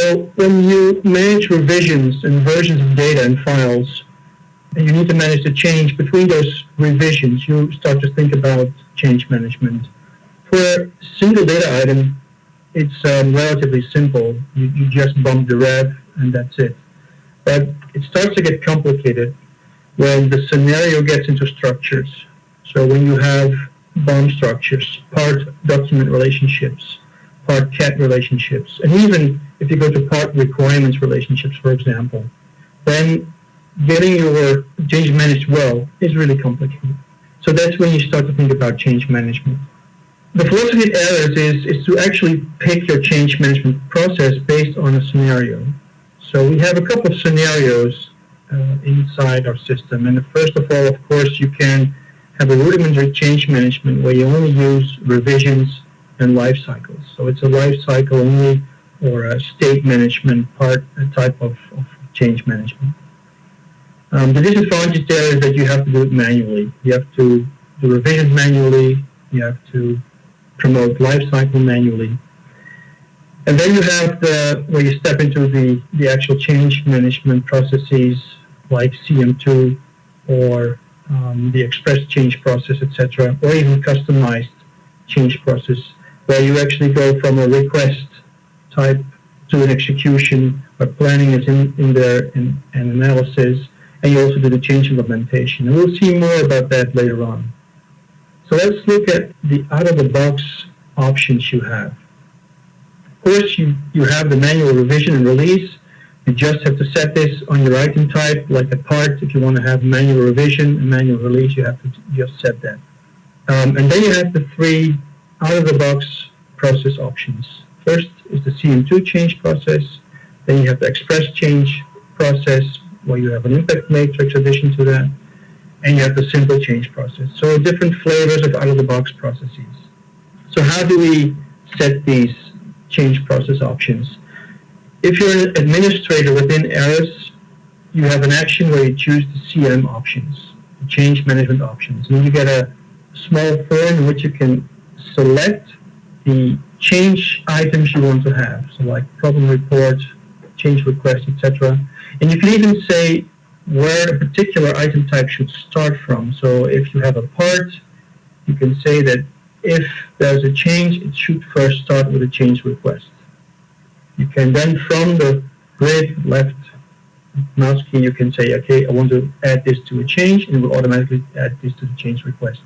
So when you manage revisions and versions of data and files, and you need to manage the change between those revisions, you start to think about change management. For a single data item, it's relatively simple. You just bump the rev and that's it. But it starts to get complicated when the scenario gets into structures. So when you have BOM structures, part document relationships, part CAT relationships, and even if you go to part requirements relationships, for example, then getting your change managed well is really complicated. So that's when you start to think about change management. The philosophy of errors is to actually pick your change management process based on a scenario. So we have a couple of scenarios inside our system. And first of all, of course, you can have a rudimentary change management where you only use revisions and life cycles. So it's a life cycle only or a state management type of change management. The disadvantage there is that you have to do it manually. You have to do revisions manually. You have to promote life cycle manually. And then you have where you step into the actual change management processes like CM2 or the express change process, etc., or even customized change process, where you actually go from a request type to an execution, where planning is in there and analysis, and you also do the change implementation. And we'll see more about that later on. So let's look at the out-of-the-box options you have. Of course, you have the manual revision and release. You just have to set this on your item type, like a part. If you want to have manual revision and manual release, you have to just set that. And then you have the three out-of-the-box process options. First is the CM2 change process. Then you have the express change process, where you have an impact matrix addition to that. And you have the simple change process. So different flavors of out-of-the-box processes. So how do we set these change process options? If you're an administrator within ARIS, you have an action where you choose the CM options, the change management options. And you get a small form in which you can select the change items you want to have. So like problem report, change request, etc. And you can even say where a particular item type should start from. So if you have a part, you can say that if there's a change, it should first start with a change request. You can then, from the grid left mouse key, you can say, okay, I want to add this to a change, and it will automatically add this to the change request.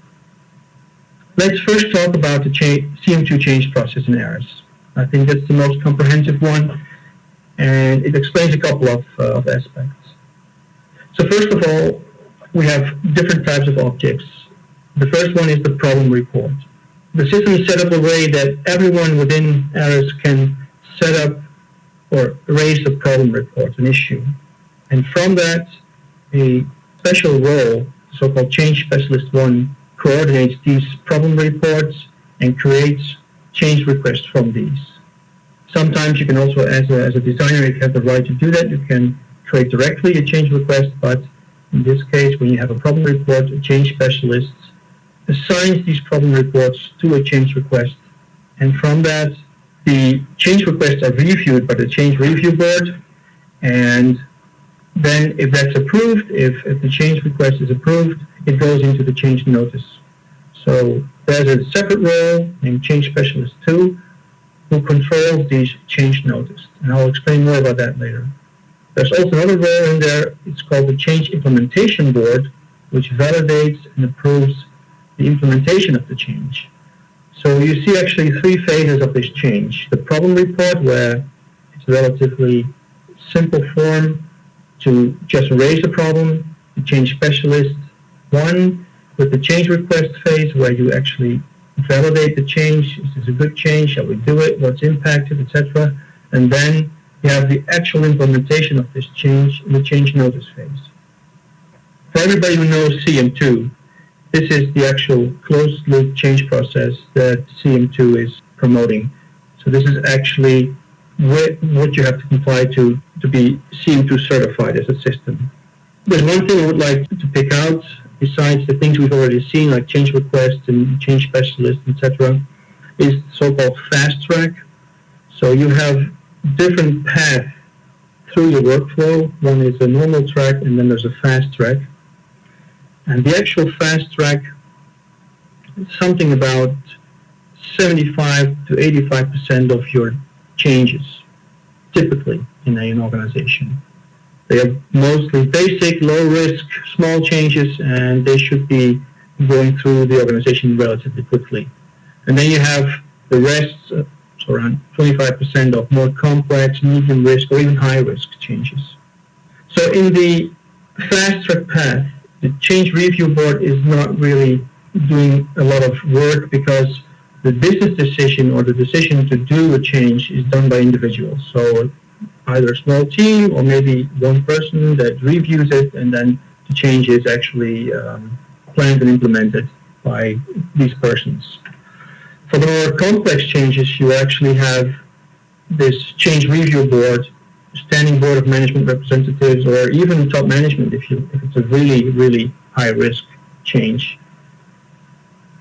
Let's first talk about the CM2 change process in ARIS. I think that's the most comprehensive one, and it explains a couple of aspects. So first of all, we have different types of objects. The first one is the problem report. The system is set up a way that everyone within ARIS can set up or raise a problem report, an issue. And from that, a special role, so-called Change Specialist 1, coordinates these problem reports and creates change requests from these. Sometimes you can also, as a designer, if you have the right to do that, you can create directly a change request, but in this case, when you have a problem report, a change specialist assigns these problem reports to a change request, and from that, the change requests are reviewed by the change review board, and then if that's approved, if the change request is approved, it goes into the change notice. So there's a separate role named Change Specialist 2 who controls these change notices, and I'll explain more about that later. There's also another role in there, it's called the Change Implementation Board, which validates and approves the implementation of the change. So you see actually three phases of this change. The problem report, where it's a relatively simple form to just raise a problem. The change specialist 1 with the change request phase, where you actually validate the change. Is this a good change? Shall we do it? What's impacted, etc. And then you have the actual implementation of this change in the change notice phase. For everybody who knows CM2, this is the actual closed-loop change process that CM2 is promoting. So this is actually what you have to comply to be CM2 certified as a system. There's one thing I would like to pick out, besides the things we've already seen, like change requests and change specialists, etc., is so-called fast track. So you have different paths through your workflow. One is a normal track, and then there's a fast track. And the actual fast track is something about 75 to 85% of your changes, typically in an organization. They are mostly basic, low-risk, small changes, and they should be going through the organization relatively quickly. And then you have the rest, so around 25% of more complex, medium risk, or even high risk changes. So in the fast track path, the change review board is not really doing a lot of work because the business decision or the decision to do a change is done by individuals. So either a small team or maybe one person that reviews it, and then the change is actually planned and implemented by these persons. For the more complex changes, you actually have this change review board, standing board of management representatives, or even top management if it's a really, really high risk change.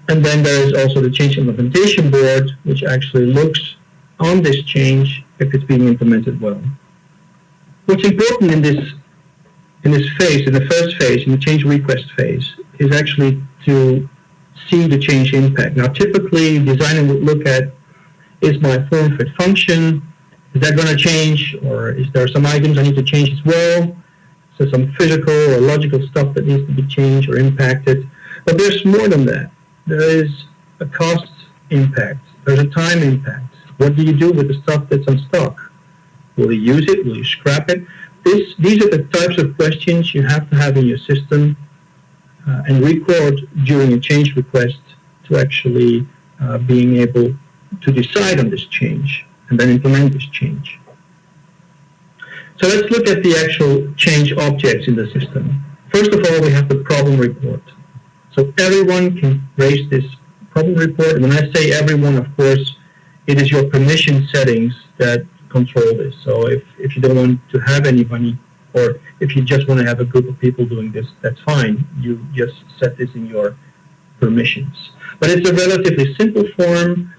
And then there is also the change implementation board, which actually looks on this change if it's being implemented well. What's important in this phase, in the first phase, in the change request phase, is actually to see the change impact. Now, typically, designer would look at, is my form fit function, is that going to change, or is there some items I need to change as well? So some physical or logical stuff that needs to be changed or impacted. But there's more than that. There is a cost impact. There's a time impact. What do you do with the stuff that's on stock? Will you use it? Will you scrap it? These are the types of questions you have to have in your system and record during a change request to actually being able to decide on this change and then implement this change. So let's look at the actual change objects in the system. First of all, we have the problem report. So everyone can raise this problem report. And when I say everyone, of course, it is your permission settings that control this. So if you don't want to have anybody, or if you just want to have a group of people doing this, that's fine. You just set this in your permissions. But it's a relatively simple form,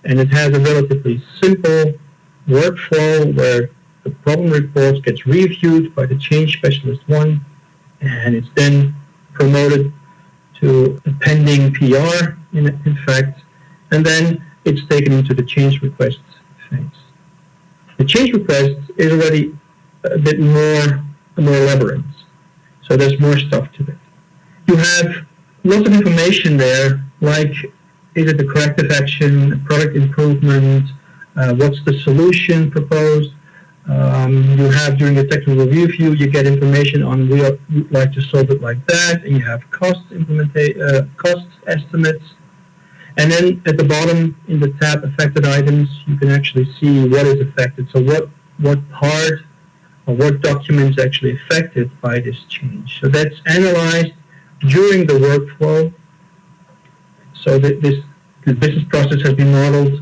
and it has a relatively simple workflow where the problem report gets reviewed by the change specialist 1, and it's then promoted to a pending PR, in fact, and then it's taken into the change request phase. The change request is already a bit more elaborate, so there's more stuff to it. You have lots of information there, like is it a corrective action, a product improvement, what's the solution proposed. You have during the technical review, you get information on we would like to solve it like that, and you have cost estimates. And then at the bottom in the tab affected items, you can actually see what is affected. So what part or what documents actually affected by this change. So that's analyzed during the workflow. So the business process has been modeled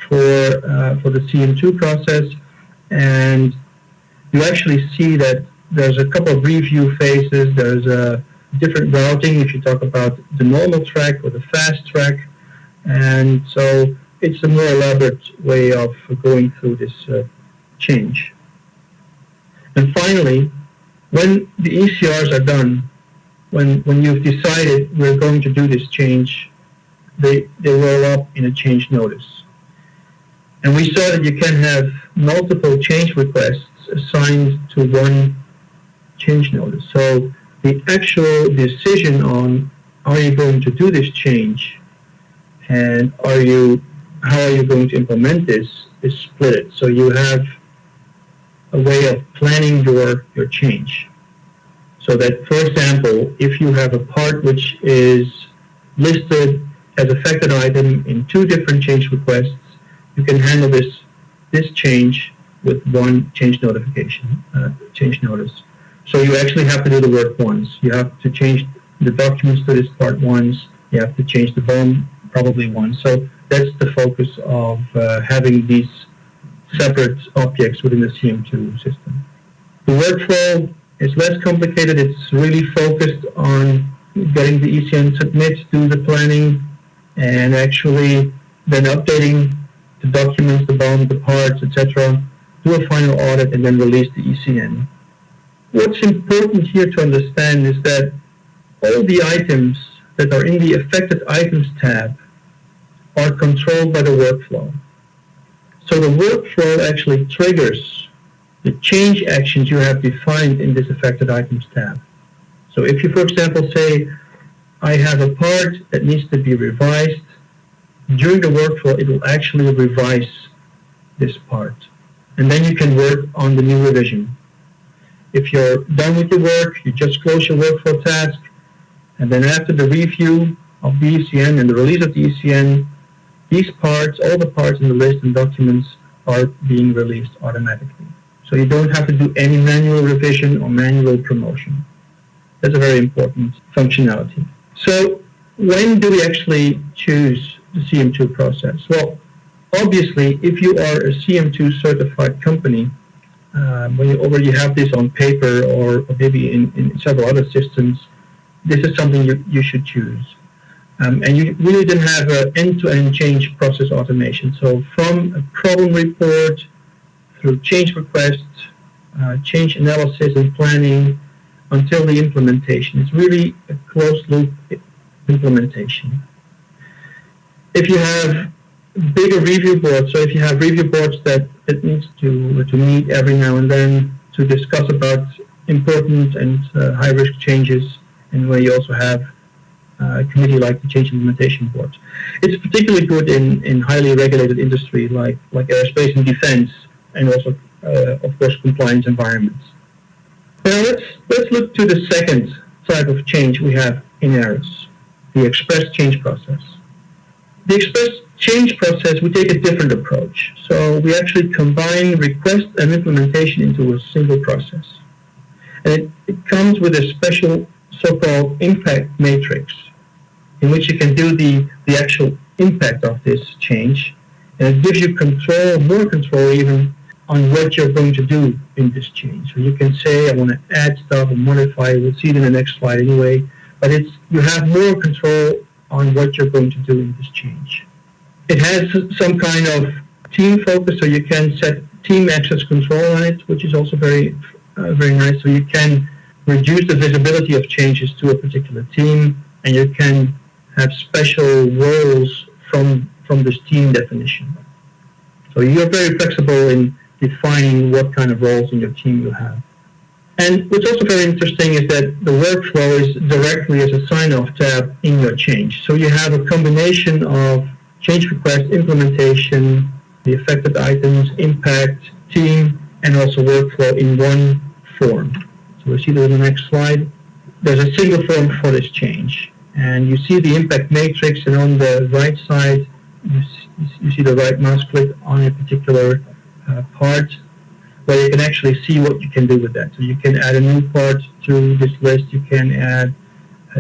for the CM2 process, and you actually see that there's a couple of review phases. There's a different routing if you talk about the normal track or the fast track, and so it's a more elaborate way of going through this change. And finally, when the ECRs are done, when you've decided we're going to do this change, they roll up in a change notice. And we saw that you can have multiple change requests assigned to one change notice. So the actual decision on are you going to do this change and how are you going to implement this is split. So you have a way of planning your change. So that, for example, if you have a part which is listed as affected item in 2 different change requests, you can handle this change with one change notification, change notice. So you actually have to do the work once. You have to change the documents to this part once. You have to change the BOM probably once. So that's the focus of having these separate objects within the CM2 system. The workflow is less complicated. It's really focused on getting the ECN submit, do the planning, and actually then updating the documents, the BOM, the parts, etc., do a final audit, and then release the ECN. What's important here to understand is that all the items that are in the Affected Items tab are controlled by the workflow. So the workflow actually triggers the change actions you have defined in this Affected Items tab. So if you, for example, say, I have a part that needs to be revised, during the workflow, it will actually revise this part. And then you can work on the new revision. If you're done with your work, you just close your workflow task, and then after the review of the ECN and the release of the ECN, these parts, all the parts in the list and documents are being released automatically. So you don't have to do any manual revision or manual promotion. That's a very important functionality. So when do we actually choose the CM2 process? Well, obviously, if you are a CM2 certified company, when you already have this on paper or maybe in several other systems, this is something you should choose. And you really didn't have an end-to-end change process automation. So from a problem report through change requests, change analysis and planning until the implementation. It's really a closed-loop implementation. If you have bigger review boards, so if you have review boards that it needs to meet every now and then to discuss about important and high-risk changes, and where you also have a committee like the Change Implementation Board. It's particularly good in highly regulated industry like aerospace and defense, and also, of course, compliance environments. Now let's look to the second type of change we have in ARIS, the express change process. The express change process, we take a different approach. So we actually combine request and implementation into a single process. And it comes with a special so-called impact matrix, in which you can do the actual impact of this change. And it gives you control, more control even, on what you're going to do in this change. So you can say, I want to add stuff and modify. We'll see it in the next slide anyway. But you have more control on what you're going to do in this change. It has some kind of team focus, so you can set team access control on it, which is also very nice. So you can reduce the visibility of changes to a particular team, and you can have special roles from this team definition. So you're very flexible in defining what kind of roles in your team you have. And what's also very interesting is that the workflow is directly as a sign-off tab in your change. So you have a combination of change request, implementation, the affected items, impact, team, and also workflow in one form. So we see that in the next slide. There's a single form for this change. And you see the impact matrix, and on the right side, you see the right mouse click on a particular part, where you can actually see what you can do with that. So you can add a new part to this list, you can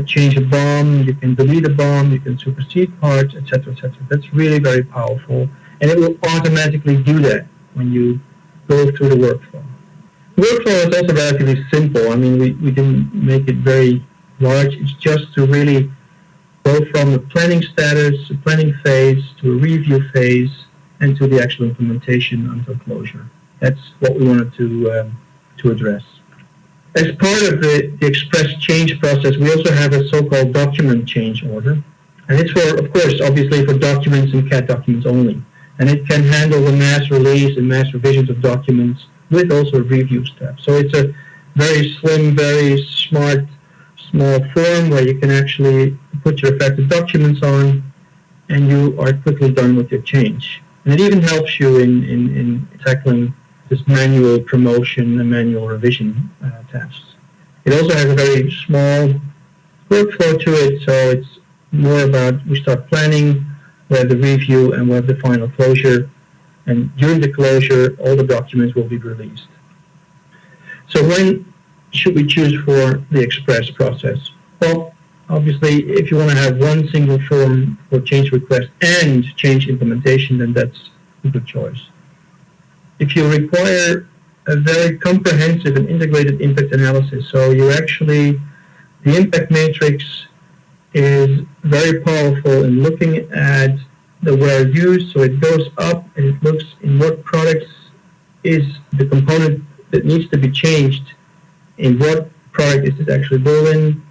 change a BOM, you can delete a BOM, you can supersede parts, etc., etc. That's really very powerful, and it will automatically do that when you go through the workflow. The workflow is also relatively simple. I mean, we didn't make it very large. It's just to really go from the planning status, the planning phase, to a review phase, and to the actual implementation until closure. That's what we wanted to address. As part of the express change process, we also have a so-called document change order. And it's for, of course, obviously for documents and CAT documents only. And it can handle the mass release and mass revisions of documents with also a review step. So it's a very slim, very smart, small form where you can actually put your affected documents on, and you are quickly done with your change. And it even helps you in tackling this manual promotion and manual revision tasks. It also has a very small workflow to it, so it's more about we start planning, we have the review, and we have the final closure. And during the closure, all the documents will be released. So when should we choose for the express process? Well, obviously, if you want to have one single form for change request and change implementation, then that's a good choice. If you require a very comprehensive and integrated impact analysis, so you actually, the impact matrix is very powerful in looking at the where used, so it goes up and it looks in what products is the component that needs to be changed, in what product is it actually built in,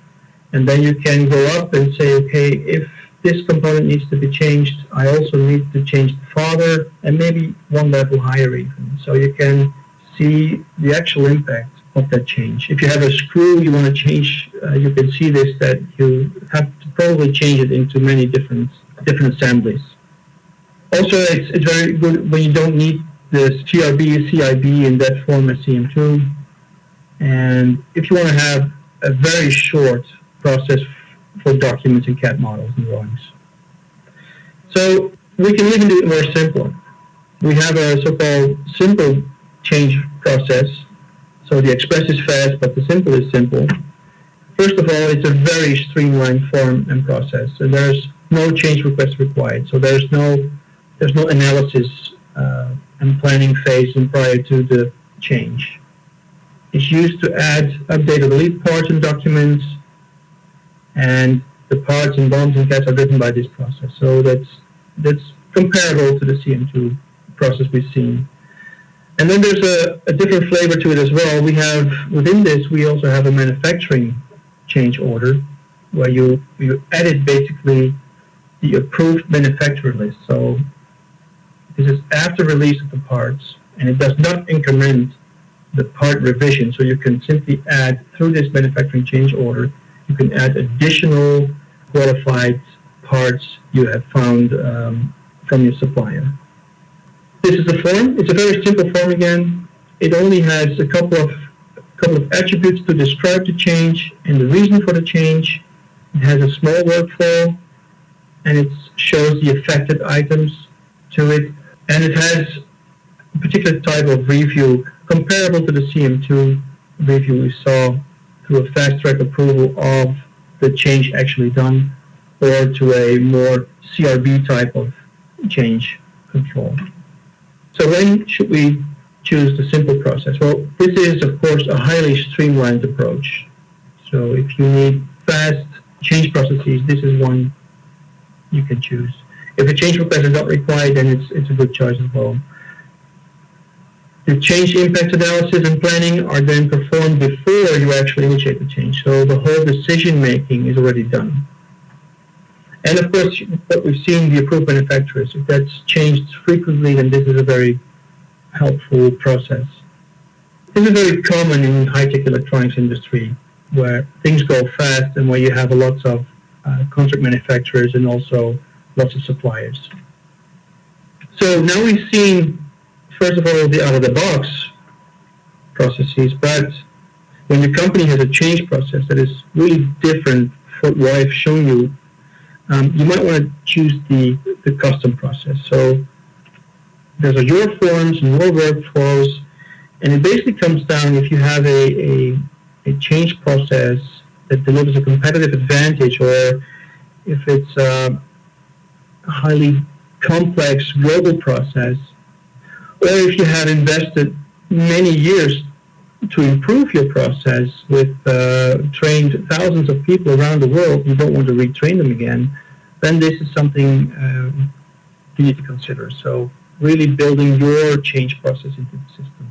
and then you can go up and say, okay, if this component needs to be changed, I also need to change the father, and maybe one level higher even. So you can see the actual impact of that change. If you have a screw you want to change, you can see this, that you have to probably change it into many different assemblies. Also, it's very good when you don't need the CRB, CIB in that form as CM2. And if you want to have a very short process for documents and CAD models and drawings. So we can even do it more simple. We have a so-called simple change process. So the express is fast, but the simple is simple. First of all, it's a very streamlined form and process, and there's no change request required. So there's no analysis and planning phase prior to the change. It's used to add, update, or delete parts and documents, and the parts and bonds and CADs are driven by this process. So that's comparable to the CM2 process we've seen. And then there's a different flavor to it as well. We have, within this, we also have a manufacturing change order, where you edit basically the approved manufacturer list. So this is after release of the parts, and it does not increment the part revision. So you can simply add, through this manufacturing change order, you can add additional qualified parts you have found from your supplier. This is the form. It's a very simple form again. It only has a couple of attributes to describe the change and the reason for the change. It has a small workflow, and it shows the affected items to it. And it has a particular type of review comparable to the CM2 review we saw, through a fast-track approval of the change actually done, or to a more CRB type of change control. So when should we choose the simple process? Well, this is, of course, a highly streamlined approach. So if you need fast change processes, this is one you can choose. If a change request is not required, then it's a good choice as well. The change impact analysis and planning are then performed before you actually initiate the change. So the whole decision-making is already done. And of course, what we've seen, the approved manufacturers, if that's changed frequently, then this is a very helpful process. This is very common in high-tech electronics industry, where things go fast and where you have lots of contract manufacturers and also lots of suppliers. So now we've seen, first of all, the out-of-the-box processes, but when the company has a change process that is really different from what I've shown you, you might want to choose the custom process. So there's your forms and your workflows, and it basically comes down, if you have a change process that delivers a competitive advantage, or if it's a highly complex global process, or if you have invested many years to improve your process with trained thousands of people around the world, you don't want to retrain them again, then this is something you need to consider. So really building your change process into the system.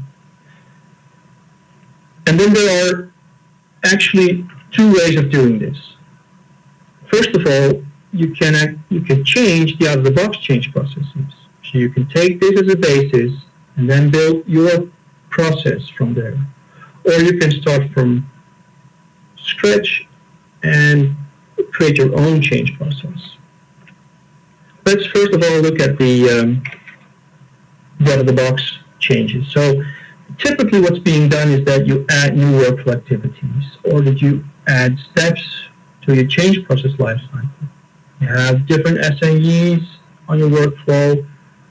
And then there are actually two ways of doing this. First of all, you can change the out-of-the-box change processes. So you can take this as a basis and then build your process from there. Or you can start from scratch and create your own change process. Let's first of all look at the out-of-the-box changes. So typically what's being done is that you add new workflow activities, or that you add steps to your change process lifecycle. You have different SNEs on your workflow,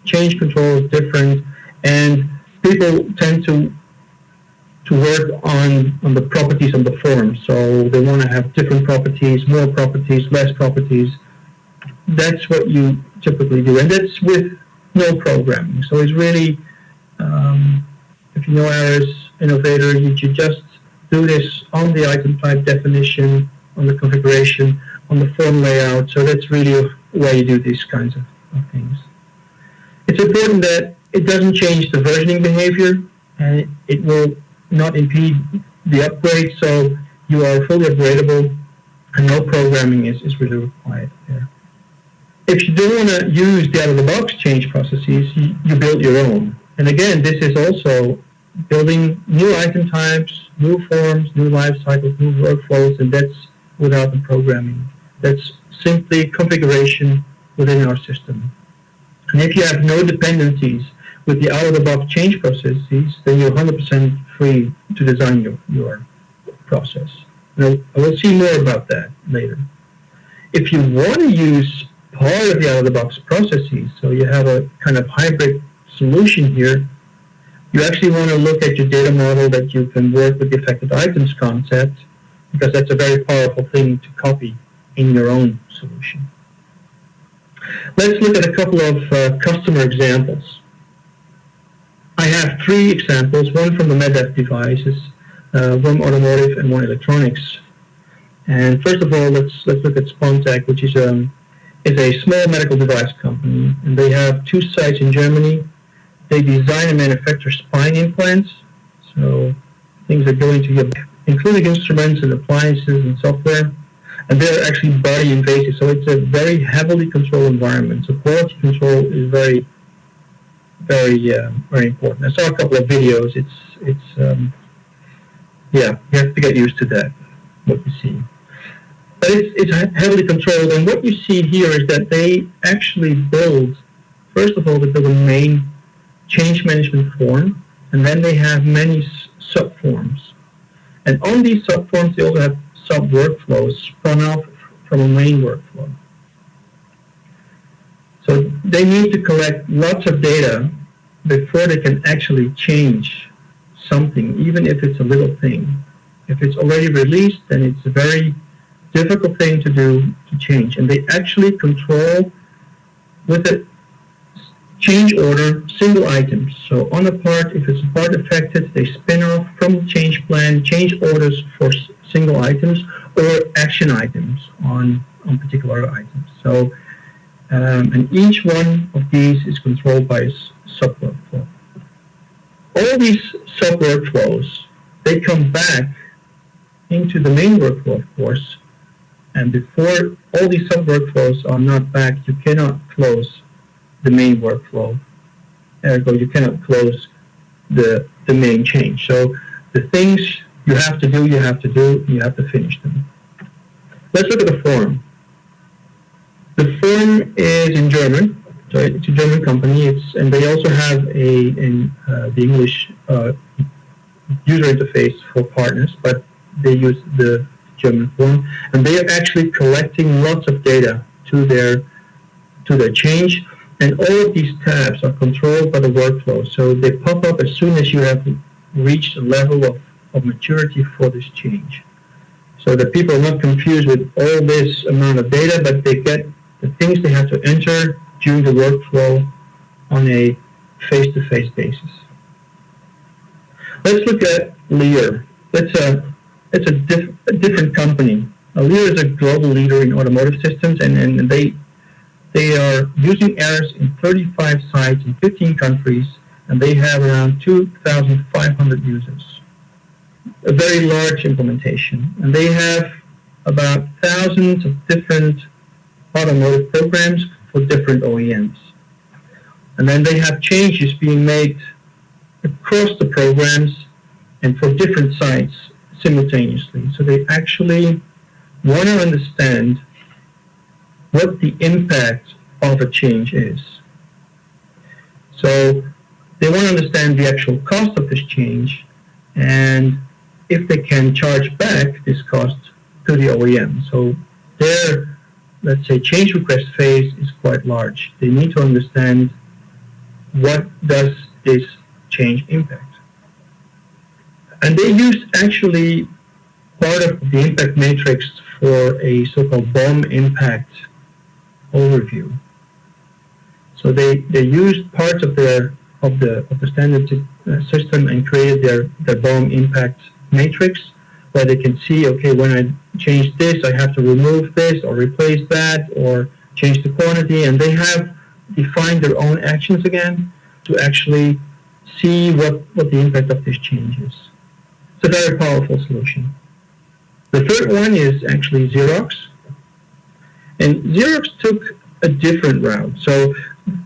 change control is different, and people tend to work on the properties of the form. So they want to have different properties, more properties, less properties. That's what you typically do, and that's with no programming. So it's really, if you know Aris Innovator, you just do this on the item type definition, on the configuration, on the form layout. So that's really why you do these kinds of things. It's important that It doesn't change the versioning behavior, and it will not impede the upgrade, so you are fully upgradable, and no programming is really required there. If you don't want to use the out-of-the-box change processes, you build your own. And again, this is also building new item types, new forms, new life cycles, new workflows, and that's without the programming. That's simply configuration within our system. And if you have no dependencies with the out-of-the-box change processes, then you're 100% free to design your process. Now, I will see more about that later. If you want to use part of the out-of-the-box processes, so you have a kind of hybrid solution here, you actually want to look at your data model that you can work with the affected items concept, because that's a very powerful thing to copy in your own solution. Let's look at a couple of customer examples. I have 3 examples, one from the MedDev devices, one automotive and one electronics. And first of all, let's look at Spontec, which is a small medical device company, and they have 2 sites in Germany. They design and manufacture spine implants, so things that go into your, including instruments and appliances and software. And they're actually body invasive, so it's a very heavily controlled environment. So quality control is very important. I saw a couple of videos. Yeah, you have to get used to that, what you see. But it's heavily controlled, and what you see here is that they actually build, first of all, they build a main change management form, and then they have many sub-forms. And on these sub-forms, they also have sub-workflows spun off from a main workflow. So they need to collect lots of data before they can actually change something, even if it's a little thing. If it's already released, then it's a very difficult thing to do to change. And they actually control with a change order single items. So on a part, if it's a part affected, they spin off from the change plan, change orders for single items or action items on particular items. So, and each one of these is controlled by a sub-workflow. All these sub-workflows, they come back into the main workflow, of course, and before all these sub-workflows are not back, you cannot close the main workflow. Ergo, you cannot close the main change. So the things you have to do, you have to finish them. Let's look at the form. The form is in German, so it's a German company, and they also have the English user interface for partners, but they use the German form, and they are actually collecting lots of data to their change, and all of these tabs are controlled by the workflow, so they pop up as soon as you have reached a level of maturity for this change. So that people are not confused with all this amount of data, but they get the things they have to enter during the workflow on a face-to-face basis. Let's look at Lear. It's a different company. Lear is a global leader in automotive systems, and they are using ARIS in 35 sites in 15 countries, and they have around 2,500 users. A very large implementation, and they have about thousands of different automotive programs for different OEMs. And then they have changes being made across the programs and for different sites simultaneously. So they actually want to understand what the impact of a change is. So they want to understand the actual cost of this change, and if they can charge back this cost to the OEM. So their, let's say, change request phase is quite large. They need to understand what does this change impact. And they use actually part of the impact matrix for a so-called BOM impact overview. So they used parts of the standard system and created their BOM impact matrix, where they can see, okay, when I change this, I have to remove this or replace that or change the quantity, and they have defined their own actions again. to actually see what the impact of this change is. It's a very powerful solution. The third one is actually Xerox. And Xerox took a different route. So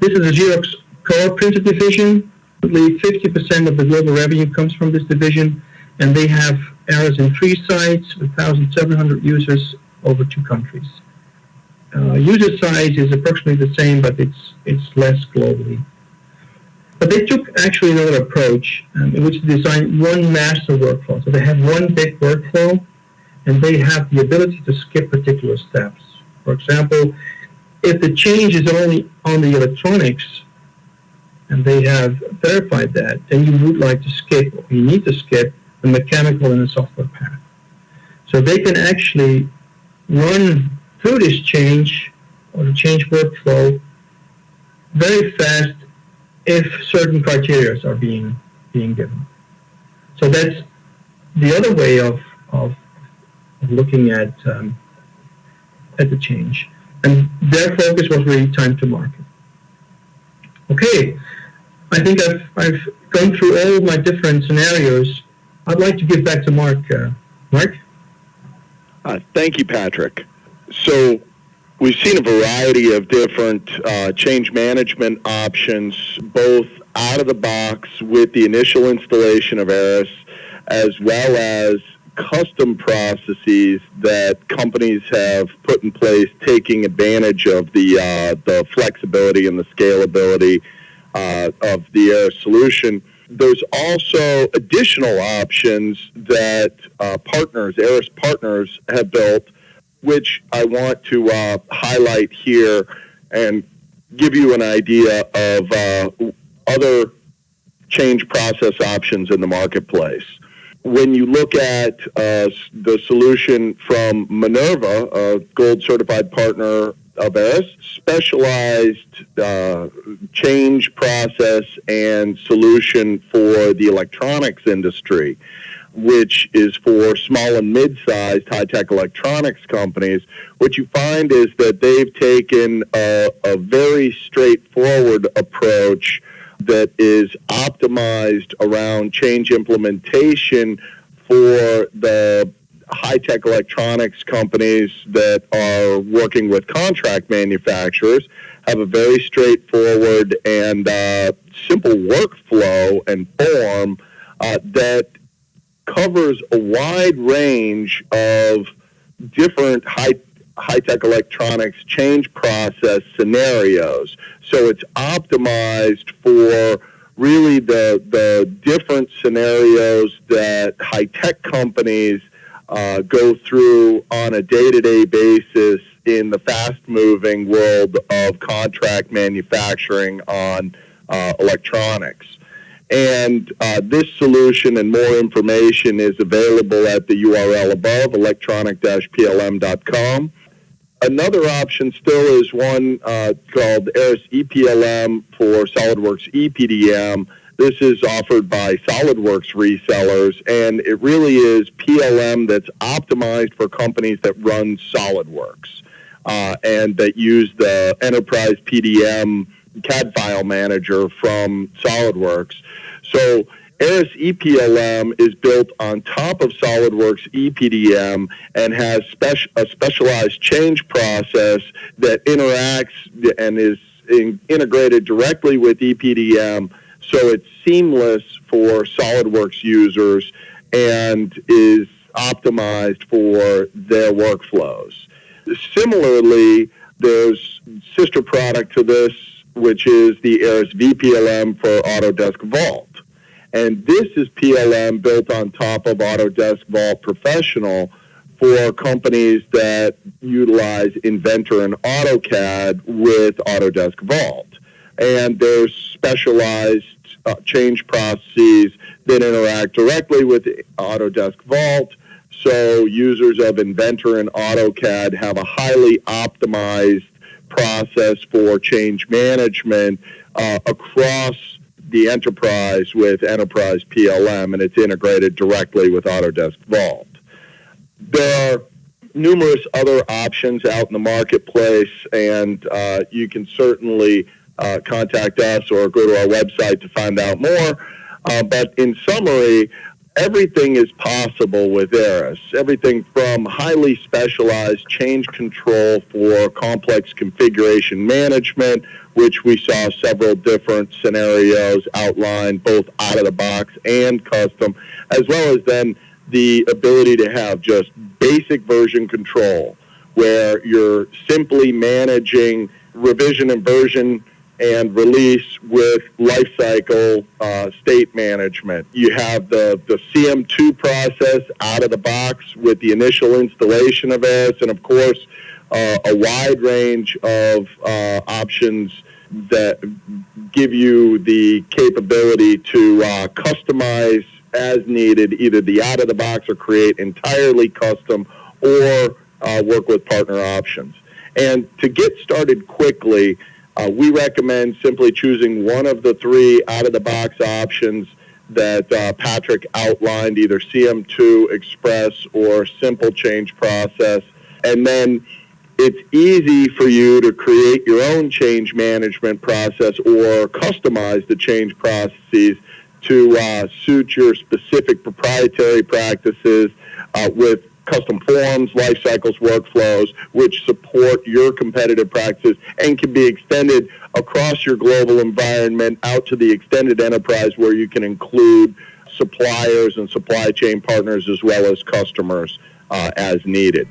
this is a Xerox color printer division. 50% of the global revenue comes from this division, and they have ARIS in 3 sites with 1,700 users over 2 countries. User size is approximately the same, but it's less globally. But they took actually another approach in which they designed one master workflow. So they have one big workflow, and they have the ability to skip particular steps. For example, if the change is only on the electronics, and they have verified that, then you would like to skip, or you need to skip, the mechanical and the software path. So they can actually run through this change, or the change workflow, very fast if certain criteria are being given. So that's the other way of looking at the change. And their focus was really time to market. Okay, I think I've gone through all of my different scenarios. I'd like to give back to Mark. Mark? Thank you, Patrick. So we've seen a variety of different change management options, both out of the box with the initial installation of ARIS, as well as custom processes that companies have put in place, taking advantage of the flexibility and the scalability of the ARIS solution. There's also additional options that ARIS partners have built, which I want to highlight here and give you an idea of other change process options in the marketplace. When you look at the solution from Minerva, a gold certified partner of ARIS, specialized change process and solution for the electronics industry, which is for small and mid-sized high-tech electronics companies, what you find is that they've taken a very straightforward approach that is optimized around change implementation for the high-tech electronics companies that are working with contract manufacturers, have a very straightforward and simple workflow and form that covers a wide range of different high-tech electronics change process scenarios. So it's optimized for really the different scenarios that high-tech companies go through on a day-to-day basis in the fast-moving world of contract manufacturing on electronics. And this solution and more information is available at the URL above, electronic-plm.com. Another option still is one called ARIS EPLM for SOLIDWORKS EPDM. This is offered by SOLIDWORKS resellers, and it really is PLM that's optimized for companies that run SOLIDWORKS and that use the Enterprise PDM CAD file manager from SOLIDWORKS. So ARIS EPLM is built on top of SOLIDWORKS EPDM and has a specialized change process that interacts and is integrated directly with EPDM, so it's seamless for SOLIDWORKS users and is optimized for their workflows. Similarly, there's sister product to this, which is the ARIS VPLM for Autodesk Vault. And this is PLM built on top of Autodesk Vault Professional for companies that utilize Inventor and AutoCAD with Autodesk Vault. And there's specialized change processes that interact directly with Autodesk Vault. So users of Inventor and AutoCAD have a highly optimized process for change management across the enterprise with Enterprise PLM, and it's integrated directly with Autodesk Vault. There are numerous other options out in the marketplace, and you can certainly contact us or go to our website to find out more. But in summary, everything is possible with ARIS. Everything from highly specialized change control for complex configuration management, which we saw several different scenarios outlined, both out of the box and custom, as well as then the ability to have just basic version control, where you're simply managing revision and version and release with lifecycle state management. You have the CM2 process out of the box with the initial installation of ARIS, and of course, a wide range of options that give you the capability to customize as needed, either the out of the box or create entirely custom, or work with partner options. And to get started quickly, we recommend simply choosing one of the three out-of-the-box options that Patrick outlined, either CM2, Express, or Simple Change Process. And then it's easy for you to create your own change management process or customize the change processes to suit your specific proprietary practices with custom forms, life cycles, workflows, which support your competitive practices and can be extended across your global environment out to the extended enterprise, where you can include suppliers and supply chain partners as well as customers as needed.